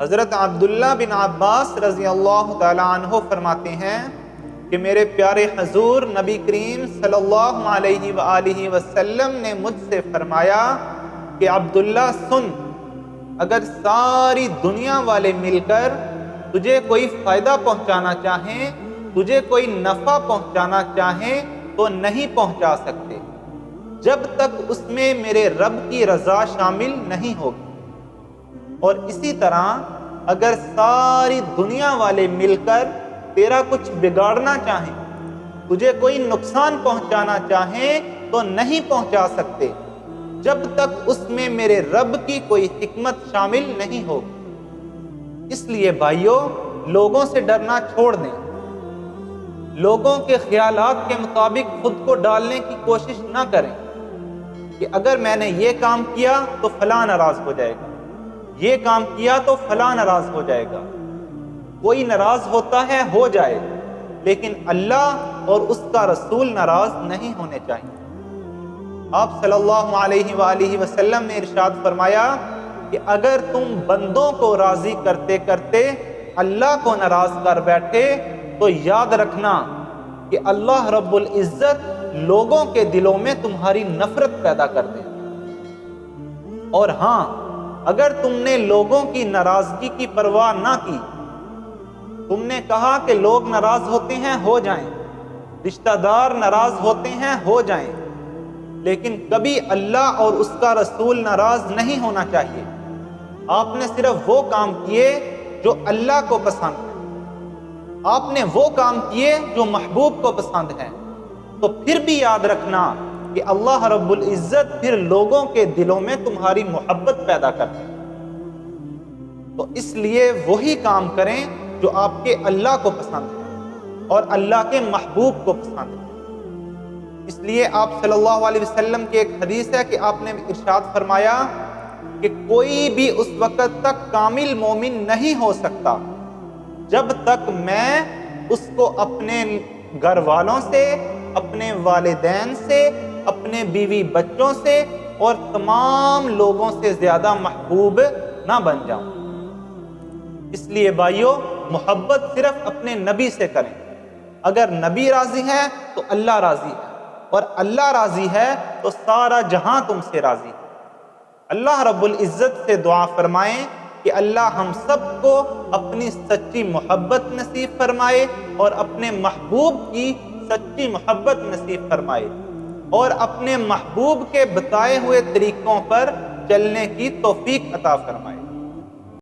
حضرت عبداللہ بن عباس رضی اللہ تعالی عنہ فرماتے ہیں کہ میرے پیارے حضور نبی کریم صلی اللہ علیہ وآلہ وسلم نے مجھ سے فرمایا کہ عبداللہ سن، اگر ساری دنیا والے مل کر تجھے کوئی فائدہ پہنچانا چاہیں، تجھے کوئی نفع پہنچانا چاہیں تو نہیں پہنچا سکتے جب تک اس میں میرے رب کی رضا شامل نہیں ہوگی۔ اور اسی طرح اگر ساری دنیا والے مل کر تیرا کچھ بگاڑنا چاہیں، تجھے کوئی نقصان پہنچانا چاہیں تو نہیں پہنچا سکتے جب تک اس میں میرے رب کی کوئی حکمت شامل نہیں ہوگی۔ اس لیے بھائیو، لوگوں سے ڈرنا چھوڑ دیں، لوگوں کے خیالات کے مطابق خود کو ڈالنے کی کوشش نہ کریں کہ اگر میں نے یہ کام کیا تو فلاں ناراض ہو جائے گا، یہ کام کیا تو فلاں ناراض ہو جائے گا۔ کوئی ناراض ہوتا ہے ہو جائے، لیکن اللہ اور اس کا رسول ناراض نہیں ہونے چاہیے۔ آپ صلی اللہ علیہ وآلہ وسلم نے ارشاد فرمایا کہ اگر تم بندوں کو راضی کرتے کرتے اللہ کو ناراض کر بیٹھے تو یاد رکھنا کہ اللہ رب العزت لوگوں کے دلوں میں تمہاری نفرت پیدا کر دے۔ اور ہاں، اگر تم نے لوگوں کی ناراضگی کی پرواہ نہ کی، تم نے کہا کہ لوگ ناراض ہوتے ہیں ہو جائیں، رشتہ دار ناراض ہوتے ہیں ہو جائیں، لیکن کبھی اللہ اور اس کا رسول ناراض نہیں ہونا چاہیے۔ آپ نے صرف وہ کام کیے جو اللہ کو پسند ہے، آپ نے وہ کام کیے جو محبوب کو پسند ہے، تو پھر بھی یاد رکھنا کہ اللہ رب العزت پھر لوگوں کے دلوں میں تمہاری محبت پیدا کرتے ہیں۔ تو اس لیے وہی کام کریں جو آپ کے اللہ کو پسند ہے اور اللہ کے محبوب کو پسند ہے۔ اس لیے آپ صلی اللہ علیہ وسلم کی ایک حدیث ہے کہ آپ نے ارشاد فرمایا کہ کوئی بھی اس وقت تک کامل مومن نہیں ہو سکتا جب تک میں اس کو اپنے گھر والوں سے، اپنے والدین سے، اپنے بیوی بچوں سے اور تمام لوگوں سے زیادہ محبوب نہ بن جاؤں۔ اس لیے بھائیو، محبت صرف اپنے نبی سے کریں۔ اگر نبی راضی ہے تو اللہ راضی ہے، اور اللہ راضی ہے تو سارا جہاں تم سے راضی ہے۔ اللہ رب العزت سے دعا فرمائیں کہ اللہ ہم سب کو اپنی سچی محبت نصیب فرمائے اور اپنے محبوب کی سچی محبت نصیب فرمائے اور اپنے محبوب کے بتائے ہوئے طریقوں پر چلنے کی توفیق عطا فرمائے۔